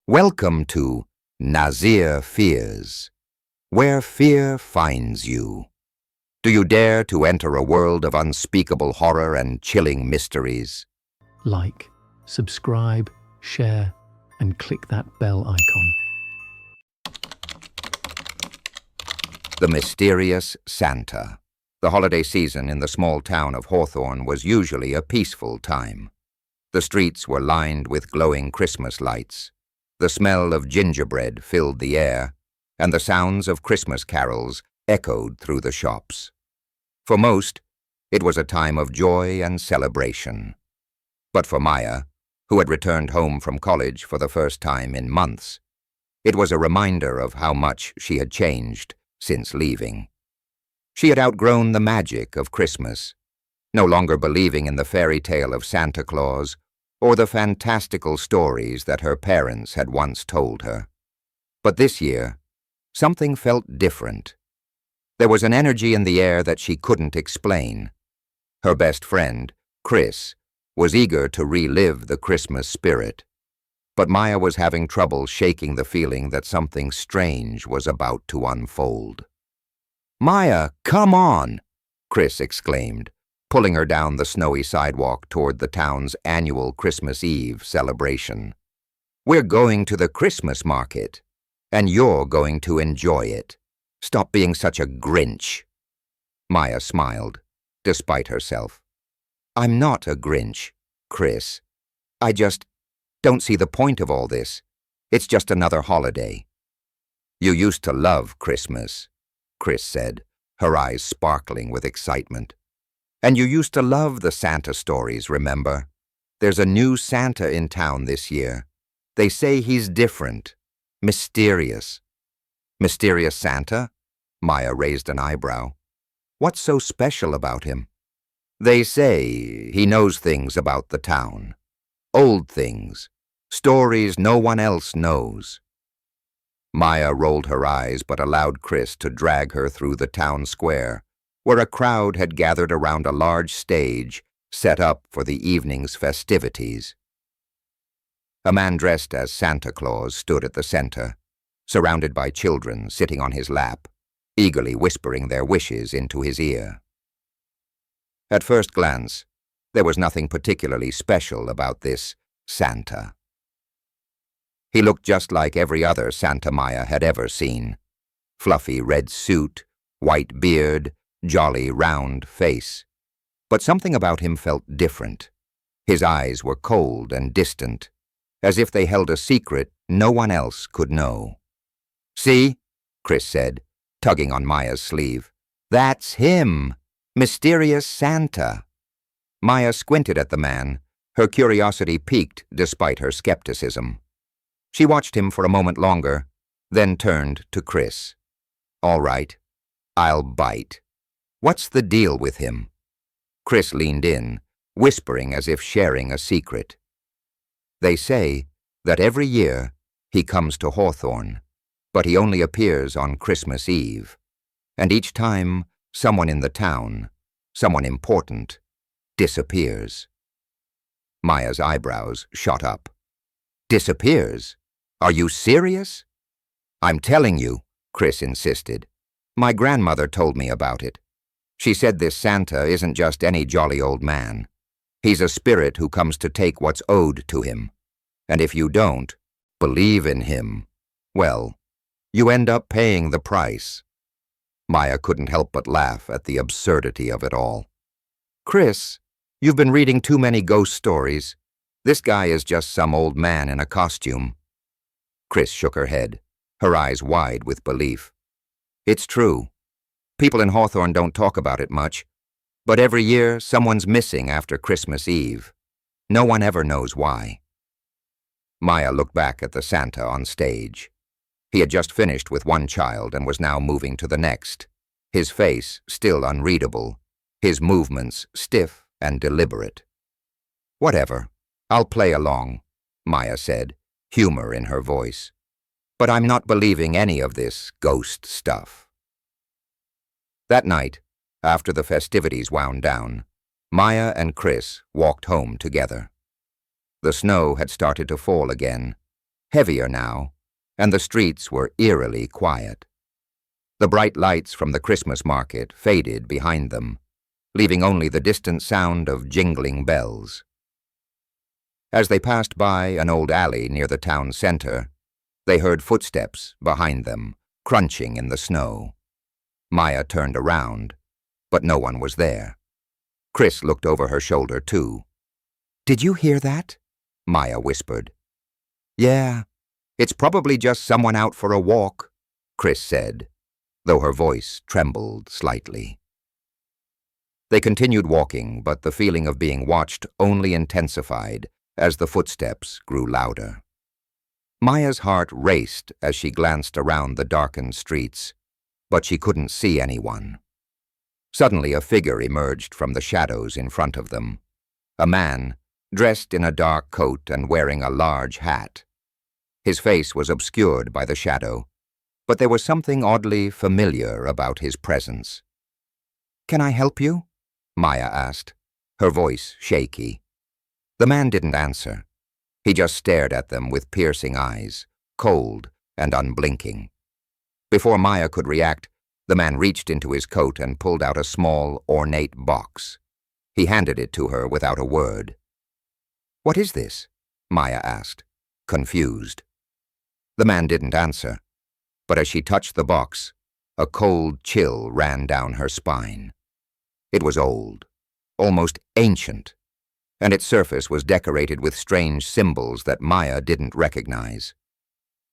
Welcome to Nazir Fears, where fear finds you. Do you dare to enter a world of unspeakable horror and chilling mysteries? Like, subscribe, share, and click that bell icon. The Mysterious Santa. The holiday season in the small town of Hawthorne was usually a peaceful time. The streets were lined with glowing Christmas lights. The smell of gingerbread filled the air, and the sounds of Christmas carols echoed through the shops. For most, it was a time of joy and celebration. But for Maya, who had returned home from college for the first time in months, it was a reminder of how much she had changed since leaving. She had outgrown the magic of Christmas, no longer believing in the fairy tale of Santa Claus or the fantastical stories that her parents had once told her. But this year, something felt different. There was an energy in the air that she couldn't explain. Her best friend, Chris, was eager to relive the Christmas spirit, but Maya was having trouble shaking the feeling that something strange was about to unfold. "Maya, come on!" Chris exclaimed, pulling her down the snowy sidewalk toward the town's annual Christmas Eve celebration. "We're going to the Christmas market, and you're going to enjoy it. Stop being such a Grinch." Maya smiled, despite herself. "I'm not a Grinch, Chris. I just don't see the point of all this. It's just another holiday." "You used to love Christmas," Chris said, her eyes sparkling with excitement. "And you used to love the Santa stories, remember? There's a new Santa in town this year. They say he's different, mysterious." "Mysterious Santa?" Maya raised an eyebrow. "What's so special about him?" "They say he knows things about the town. Old things, stories no one else knows." Maya rolled her eyes but allowed Chris to drag her through the town square, where a crowd had gathered around a large stage set up for the evening's festivities. A man dressed as Santa Claus stood at the center, surrounded by children sitting on his lap, eagerly whispering their wishes into his ear. At first glance, there was nothing particularly special about this Santa. He looked just like every other Santa Maya had ever seen. Fluffy red suit, white beard, jolly round face. But something about him felt different. His eyes were cold and distant, as if they held a secret no one else could know. "See?" Chris said, tugging on Maya's sleeve. "That's him! Mysterious Santa!" Maya squinted at the man, her curiosity piqued despite her skepticism. She watched him for a moment longer, then turned to Chris. "All right, I'll bite. What's the deal with him?" Chris leaned in, whispering as if sharing a secret. "They say that every year he comes to Hawthorne, but he only appears on Christmas Eve. And each time, someone in the town, someone important, disappears." Maya's eyebrows shot up. "Disappears? Are you serious?" "I'm telling you," Chris insisted. "My grandmother told me about it. She said this Santa isn't just any jolly old man. He's a spirit who comes to take what's owed to him. And if you don't believe in him, well, you end up paying the price." Maya couldn't help but laugh at the absurdity of it all. "Chris, you've been reading too many ghost stories. This guy is just some old man in a costume." Chris shook her head, her eyes wide with belief. "It's true. People in Hawthorne don't talk about it much, but every year someone's missing after Christmas Eve. No one ever knows why." Maya looked back at the Santa on stage. He had just finished with one child and was now moving to the next, his face still unreadable, his movements stiff and deliberate. "Whatever, I'll play along," Maya said, humor in her voice. "But I'm not believing any of this ghost stuff." That night, after the festivities wound down, Maya and Chris walked home together. The snow had started to fall again, heavier now, and the streets were eerily quiet. The bright lights from the Christmas market faded behind them, leaving only the distant sound of jingling bells. As they passed by an old alley near the town center, they heard footsteps behind them, crunching in the snow. Maya turned around, but no one was there. Chris looked over her shoulder, too. "Did you hear that?" Maya whispered. "Yeah, it's probably just someone out for a walk," Chris said, though her voice trembled slightly. They continued walking, but the feeling of being watched only intensified as the footsteps grew louder. Maya's heart raced as she glanced around the darkened streets, but she couldn't see anyone. Suddenly, a figure emerged from the shadows in front of them. A man, dressed in a dark coat and wearing a large hat. His face was obscured by the shadow, but there was something oddly familiar about his presence. "Can I help you?" Maya asked, her voice shaky. The man didn't answer. He just stared at them with piercing eyes, cold and unblinking. Before Maya could react, the man reached into his coat and pulled out a small, ornate box. He handed it to her without a word. "What is this?" Maya asked, confused. The man didn't answer, but as she touched the box, a cold chill ran down her spine. It was old, almost ancient, and its surface was decorated with strange symbols that Maya didn't recognize.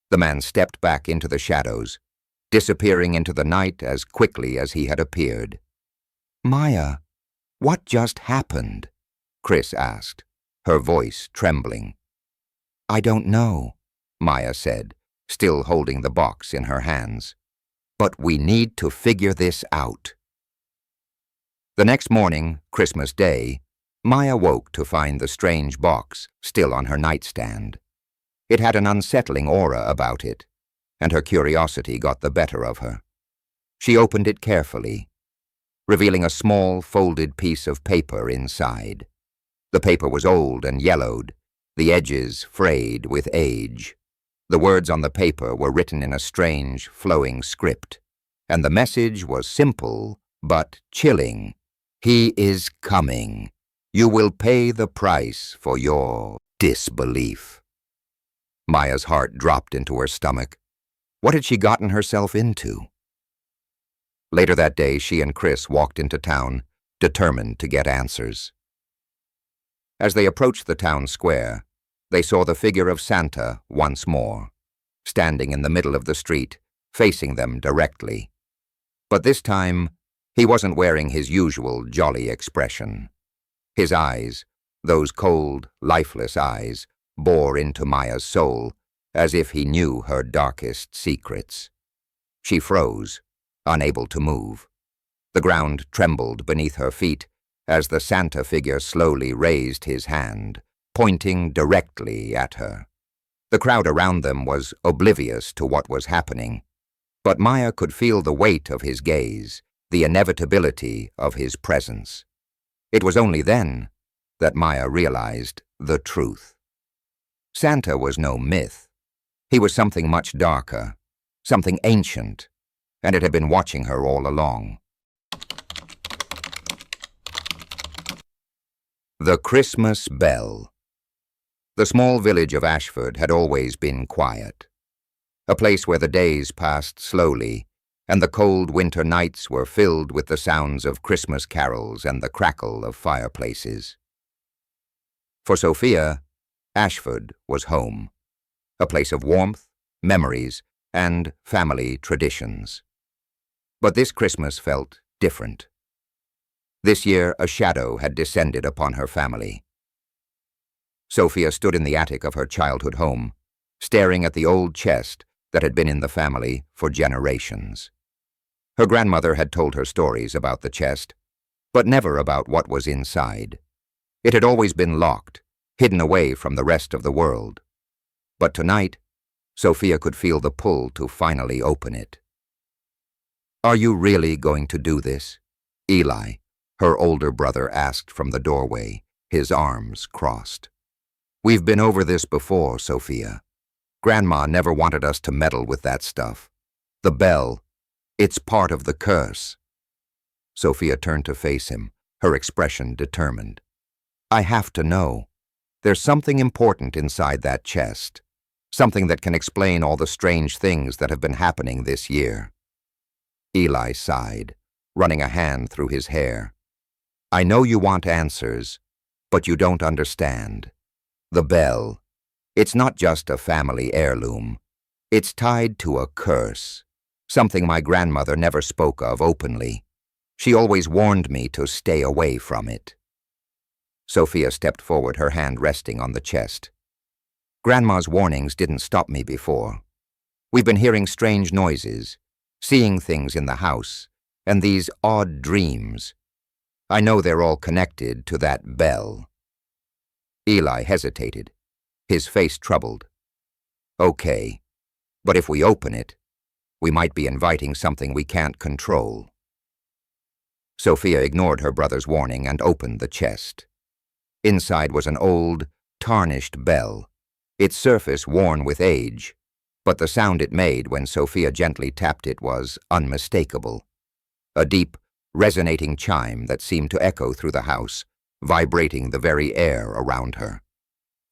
The man stepped back into the shadows, disappearing into the night as quickly as he had appeared. "Maya, what just happened?" Chris asked, her voice trembling. "I don't know," Maya said, still holding the box in her hands. "But we need to figure this out." The next morning, Christmas Day, Maya woke to find the strange box still on her nightstand. It had an unsettling aura about it, and her curiosity got the better of her. She opened it carefully, revealing a small, folded piece of paper inside. The paper was old and yellowed, the edges frayed with age. The words on the paper were written in a strange, flowing script, and the message was simple but chilling. "He is coming. You will pay the price for your disbelief." Maya's heart dropped into her stomach. What had she gotten herself into? Later that day, she and Chris walked into town, determined to get answers. As they approached the town square, they saw the figure of Santa once more, standing in the middle of the street, facing them directly. But this time, he wasn't wearing his usual jolly expression. His eyes, those cold, lifeless eyes, bore into Maya's soul as if he knew her darkest secrets. She froze, unable to move. The ground trembled beneath her feet as the Santa figure slowly raised his hand, pointing directly at her. The crowd around them was oblivious to what was happening, but Maya could feel the weight of his gaze, the inevitability of his presence. It was only then that Maya realized the truth. Santa was no myth. He was something much darker, something ancient, and it had been watching her all along. The Christmas Bell. The small village of Ashford had always been quiet, a place where the days passed slowly, and the cold winter nights were filled with the sounds of Christmas carols and the crackle of fireplaces. For Sophia, Ashford was home, a place of warmth, memories, and family traditions. But this Christmas felt different. This year, a shadow had descended upon her family. Sophia stood in the attic of her childhood home, staring at the old chest that had been in the family for generations. Her grandmother had told her stories about the chest, but never about what was inside. It had always been locked, hidden away from the rest of the world. But tonight, Sophia could feel the pull to finally open it. "Are you really going to do this?" Eli, her older brother, asked from the doorway, his arms crossed. "We've been over this before, Sophia. Grandma never wanted us to meddle with that stuff. The bell, it's part of the curse." Sophia turned to face him, her expression determined. "I have to know. There's something important inside that chest. Something that can explain all the strange things that have been happening this year." Eli sighed, running a hand through his hair. "I know you want answers, but you don't understand. The bell, it's not just a family heirloom. It's tied to a curse, something my grandmother never spoke of openly. She always warned me to stay away from it." Sophia stepped forward, her hand resting on the chest. "Grandma's warnings didn't stop me before. We've been hearing strange noises, seeing things in the house, and these odd dreams. I know they're all connected to that bell." Eli hesitated, his face troubled. "Okay, but if we open it, we might be inviting something we can't control." Sophia ignored her brother's warning and opened the chest. Inside was an old, tarnished bell, its surface worn with age, but the sound it made when Sophia gently tapped it was unmistakable. A deep, resonating chime that seemed to echo through the house, vibrating the very air around her.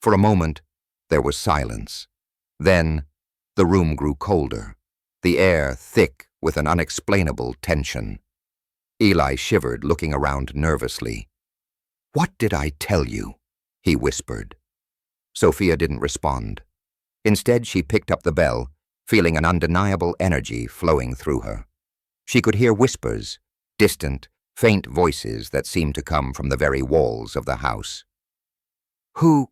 For a moment, there was silence. Then, the room grew colder, the air thick with an unexplainable tension. Eli shivered, looking around nervously. "What did I tell you?" he whispered. Sophia didn't respond. Instead, she picked up the bell, feeling an undeniable energy flowing through her. She could hear whispers, distant, faint voices that seemed to come from the very walls of the house. "Who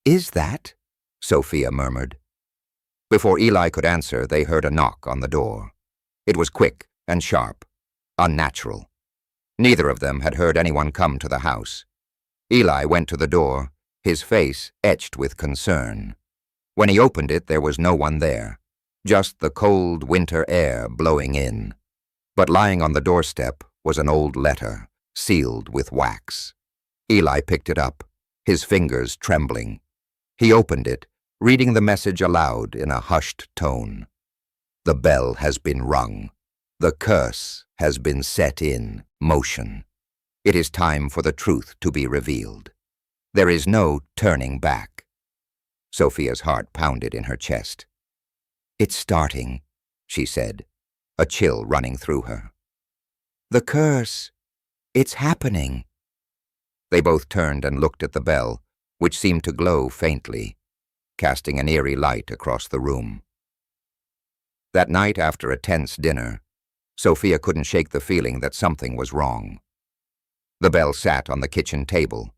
is that?" Sophia murmured. Before Eli could answer, they heard a knock on the door. It was quick and sharp, unnatural. Neither of them had heard anyone come to the house. Eli went to the door, his face etched with concern. When he opened it, there was no one there, just the cold winter air blowing in. But lying on the doorstep was an old letter, sealed with wax. Eli picked it up, his fingers trembling. He opened it, reading the message aloud in a hushed tone. "The bell has been rung. The curse has been set in motion. It is time for the truth to be revealed. There is no turning back." Sophia's heart pounded in her chest. "It's starting," she said, a chill running through her. "The curse, it's happening." They both turned and looked at the bell, which seemed to glow faintly, casting an eerie light across the room. That night, after a tense dinner, Sophia couldn't shake the feeling that something was wrong. The bell sat on the kitchen table,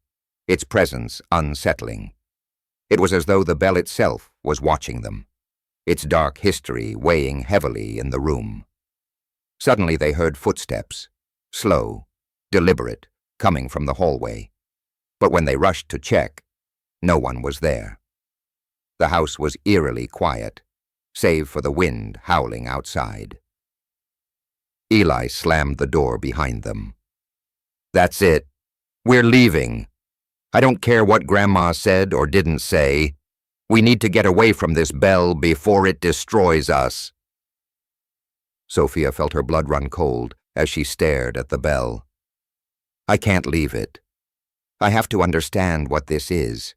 its presence unsettling. It was as though the bell itself was watching them, its dark history weighing heavily in the room. Suddenly they heard footsteps, slow, deliberate, coming from the hallway. But when they rushed to check, no one was there. The house was eerily quiet, save for the wind howling outside. Eli slammed the door behind them. "That's it. We're leaving. I don't care what Grandma said or didn't say. We need to get away from this bell before it destroys us." Sophia felt her blood run cold as she stared at the bell. "I can't leave it. I have to understand what this is.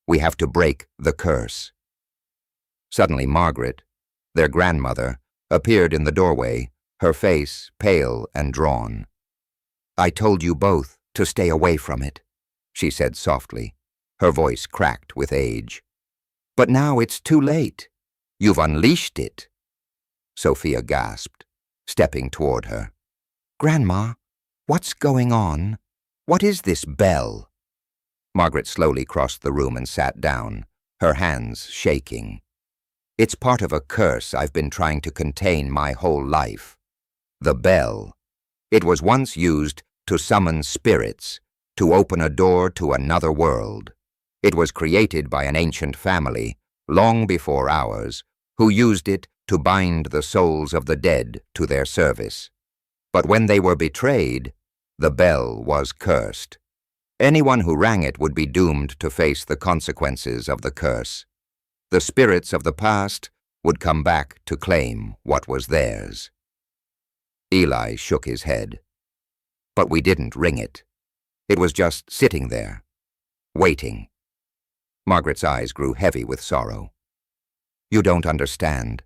We have to break the curse." Suddenly Margaret, their grandmother, appeared in the doorway, her face pale and drawn. "I told you both to stay away from it," she said softly, her voice cracked with age. "But now it's too late. You've unleashed it." Sophia gasped, stepping toward her. "Grandma, what's going on? What is this bell?" Margaret slowly crossed the room and sat down, her hands shaking. "It's part of a curse I've been trying to contain my whole life. The bell. It was once used to summon spirits, to open a door to another world. It was created by an ancient family, long before ours, who used it to bind the souls of the dead to their service. But when they were betrayed, the bell was cursed. Anyone who rang it would be doomed to face the consequences of the curse. The spirits of the past would come back to claim what was theirs. Eli shook his head. But we didn't ring it. It was just sitting there, waiting. Margaret's eyes grew heavy with sorrow. You don't understand.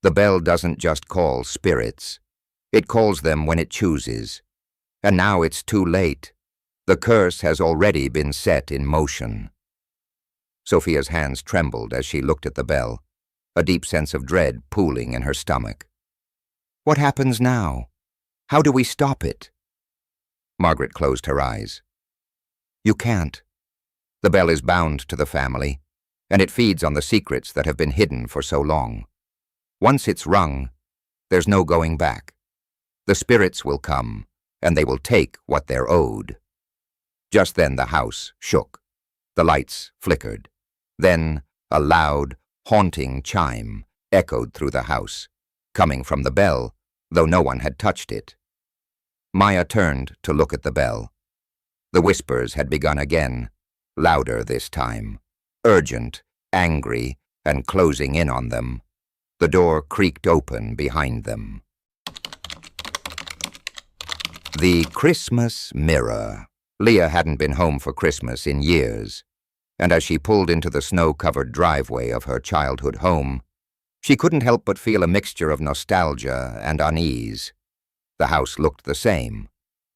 The bell doesn't just call spirits. It calls them when it chooses. And now it's too late. The curse has already been set in motion. Sophia's hands trembled as she looked at the bell, a deep sense of dread pooling in her stomach. What happens now? How do we stop it? Margaret closed her eyes. You can't. The bell is bound to the family, and it feeds on the secrets that have been hidden for so long. Once it's rung, there's no going back. The spirits will come, and they will take what they're owed. Just then the house shook. The lights flickered. Then a loud, haunting chime echoed through the house, coming from the bell, though no one had touched it. Maya turned to look at the bell. The whispers had begun again, louder this time, urgent, angry, and closing in on them. The door creaked open behind them. The Christmas mirror. Leah hadn't been home for Christmas in years, and as she pulled into the snow-covered driveway of her childhood home, she couldn't help but feel a mixture of nostalgia and unease. The house looked the same,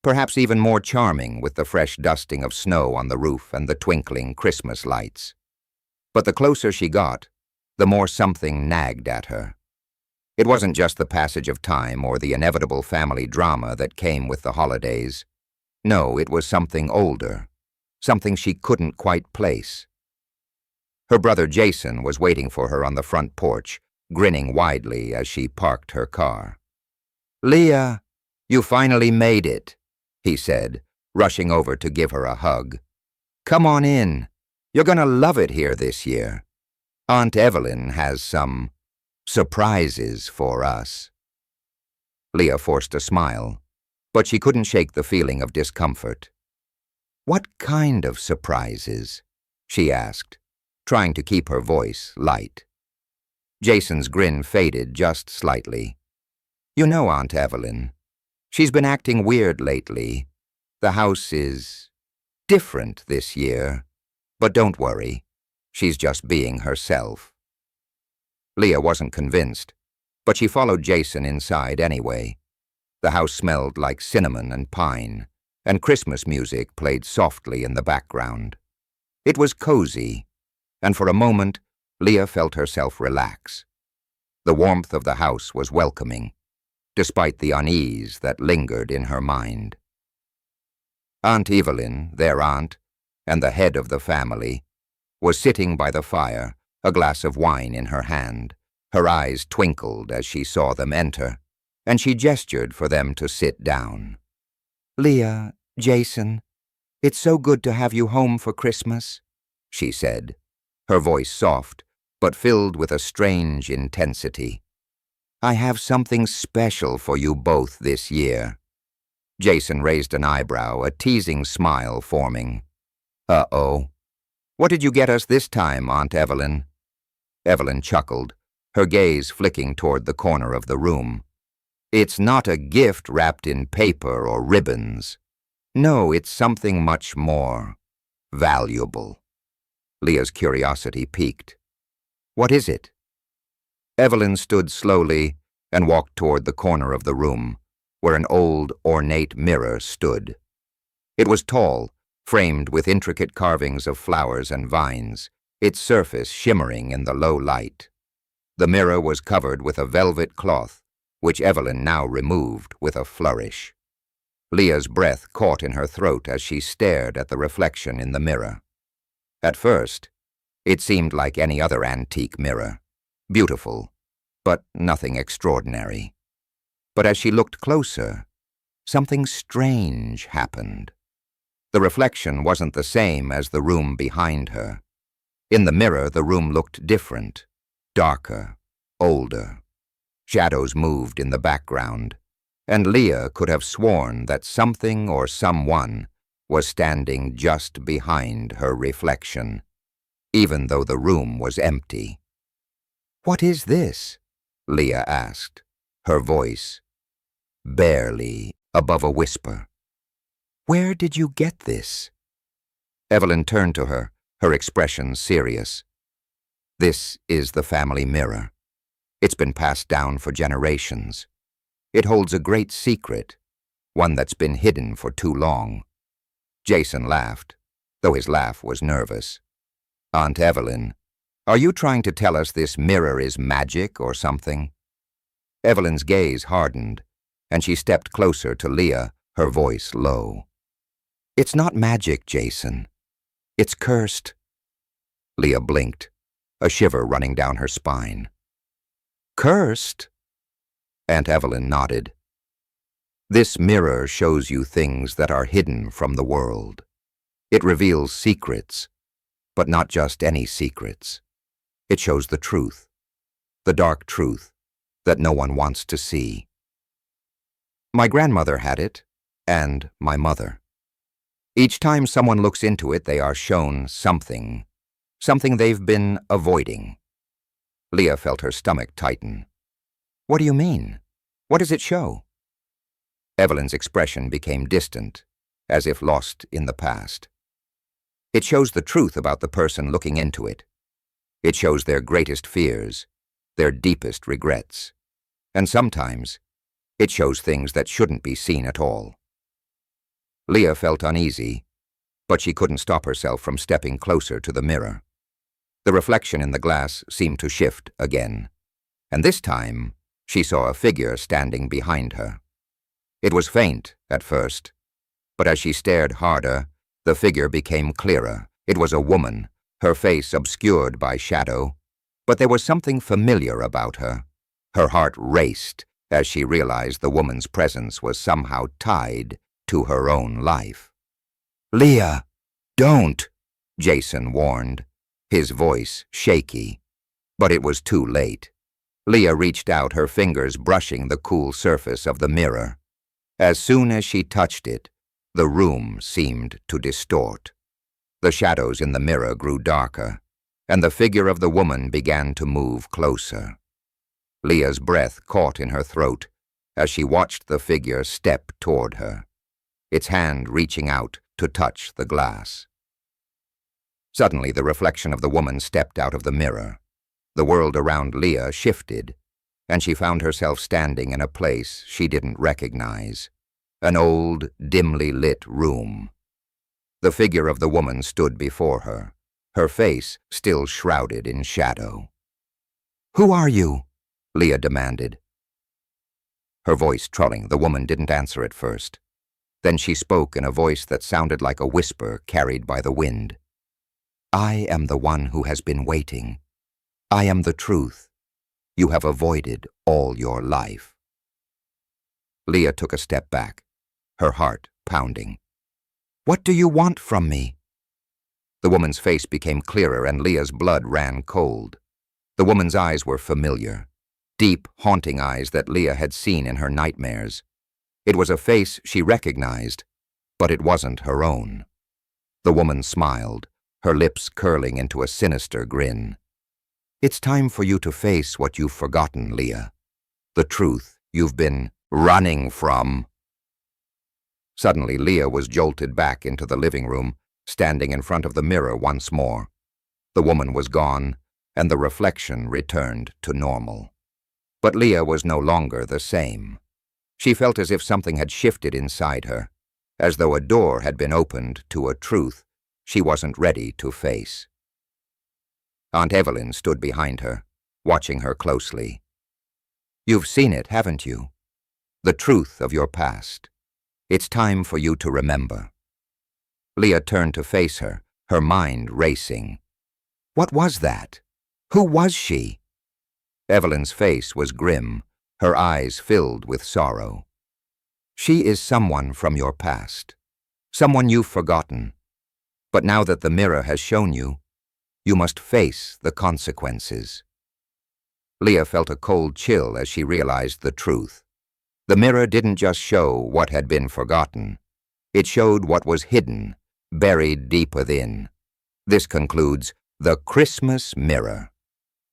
perhaps even more charming with the fresh dusting of snow on the roof and the twinkling Christmas lights. But the closer she got, the more something nagged at her. It wasn't just the passage of time or the inevitable family drama that came with the holidays. No, it was something older, something she couldn't quite place. Her brother Jason was waiting for her on the front porch, grinning widely as she parked her car. "Leah, you finally made it," he said, rushing over to give her a hug. "Come on in. You're gonna love it here this year. Aunt Evelyn has some surprises for us." Leah forced a smile, but she couldn't shake the feeling of discomfort. "What kind of surprises?" she asked, trying to keep her voice light. Jason's grin faded just slightly. "You know Aunt Evelyn. She's been acting weird lately. The house is different this year, but don't worry. She's just being herself." Leah wasn't convinced, but she followed Jason inside anyway. The house smelled like cinnamon and pine, and Christmas music played softly in the background. It was cozy, and for a moment, Leah felt herself relax. The warmth of the house was welcoming, despite the unease that lingered in her mind. Aunt Evelyn, their aunt, and the head of the family, was sitting by the fire, a glass of wine in her hand. Her eyes twinkled as she saw them enter, and she gestured for them to sit down. "Leah, Jason, it's so good to have you home for Christmas," she said, her voice soft, but filled with a strange intensity. "I have something special for you both this year." Jason raised an eyebrow, a teasing smile forming. "Uh-oh. What did you get us this time, Aunt Evelyn?" Evelyn chuckled, her gaze flicking toward the corner of the room. "It's not a gift wrapped in paper or ribbons. No, it's something much more valuable." Leah's curiosity piqued. "What is it?" Evelyn stood slowly and walked toward the corner of the room, where an old, ornate mirror stood. It was tall, framed with intricate carvings of flowers and vines, its surface shimmering in the low light. The mirror was covered with a velvet cloth, which Evelyn now removed with a flourish. Leah's breath caught in her throat as she stared at the reflection in the mirror. At first, it seemed like any other antique mirror, beautiful, but nothing extraordinary. But as she looked closer, something strange happened. The reflection wasn't the same as the room behind her. In the mirror, the room looked different, darker, older. Shadows moved in the background, and Leah could have sworn that something or someone was standing just behind her reflection. even though the room was empty. "What is this?" Leah asked, her voice barely above a whisper. "Where did you get this?" Evelyn turned to her, her expression serious. "This is the family mirror. It's been passed down for generations. It holds a great secret, one that's been hidden for too long." Jason laughed, though his laugh was nervous. "Aunt Evelyn, are you trying to tell us this mirror is magic or something?" Evelyn's gaze hardened, and she stepped closer to Leah, her voice low. "It's not magic, Jason. It's cursed." Leah blinked, a shiver running down her spine. "Cursed?" Aunt Evelyn nodded. "This mirror shows you things that are hidden from the world. It reveals secrets, but not just any secrets. It shows the truth, the dark truth that no one wants to see. My grandmother had it, and my mother. Each time someone looks into it, they are shown something they've been avoiding." Leah felt her stomach tighten. "What do you mean? What does it show?" Evelyn's expression became distant, as if lost in the past. "It shows the truth about the person looking into it. It shows their greatest fears, their deepest regrets. And sometimes, it shows things that shouldn't be seen at all." Leah felt uneasy, but she couldn't stop herself from stepping closer to the mirror. The reflection in the glass seemed to shift again, and this time she saw a figure standing behind her. It was faint at first, but as she stared harder, the figure became clearer. It was a woman, her face obscured by shadow, but there was something familiar about her. Her heart raced as she realized the woman's presence was somehow tied to her own life. "Leah, don't," Jason warned, his voice shaky. But it was too late. Leah reached out, her fingers brushing the cool surface of the mirror. As soon as she touched it, the room seemed to distort. The shadows in the mirror grew darker, and the figure of the woman began to move closer. Leah's breath caught in her throat as she watched the figure step toward her, its hand reaching out to touch the glass. Suddenly, the reflection of the woman stepped out of the mirror. The world around Leah shifted, and she found herself standing in a place she didn't recognize, an old, dimly lit room. The figure of the woman stood before her, her face still shrouded in shadow. "Who are you?" Leah demanded. Her voice trolling, the woman didn't answer at first. Then she spoke in a voice that sounded like a whisper carried by the wind. "I am the one who has been waiting. I am the truth you have avoided all your life." Leah took a step back, her heart pounding. "What do you want from me?" The woman's face became clearer and Leah's blood ran cold. The woman's eyes were familiar, deep, haunting eyes that Leah had seen in her nightmares. It was a face she recognized, but it wasn't her own. The woman smiled, her lips curling into a sinister grin. "It's time for you to face what you've forgotten, Leah. The truth you've been running from." Suddenly, Leah was jolted back into the living room, standing in front of the mirror once more. The woman was gone, and the reflection returned to normal. But Leah was no longer the same. She felt as if something had shifted inside her, as though a door had been opened to a truth she wasn't ready to face. Aunt Evelyn stood behind her, watching her closely. "You've seen it, haven't you? The truth of your past. It's time for you to remember." Leah turned to face her, her mind racing. What was that? Who was she? Evelyn's face was grim, her eyes filled with sorrow. "She is someone from your past, someone you've forgotten. But now that the mirror has shown you, you must face the consequences." Leah felt a cold chill as she realized the truth. The mirror didn't just show what had been forgotten. It showed what was hidden, buried deep within. This concludes The Christmas Mirror.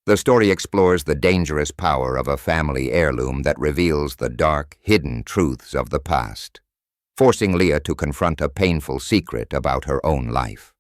The story explores the dangerous power of a family heirloom that reveals the dark, hidden truths of the past, forcing Leah to confront a painful secret about her own life.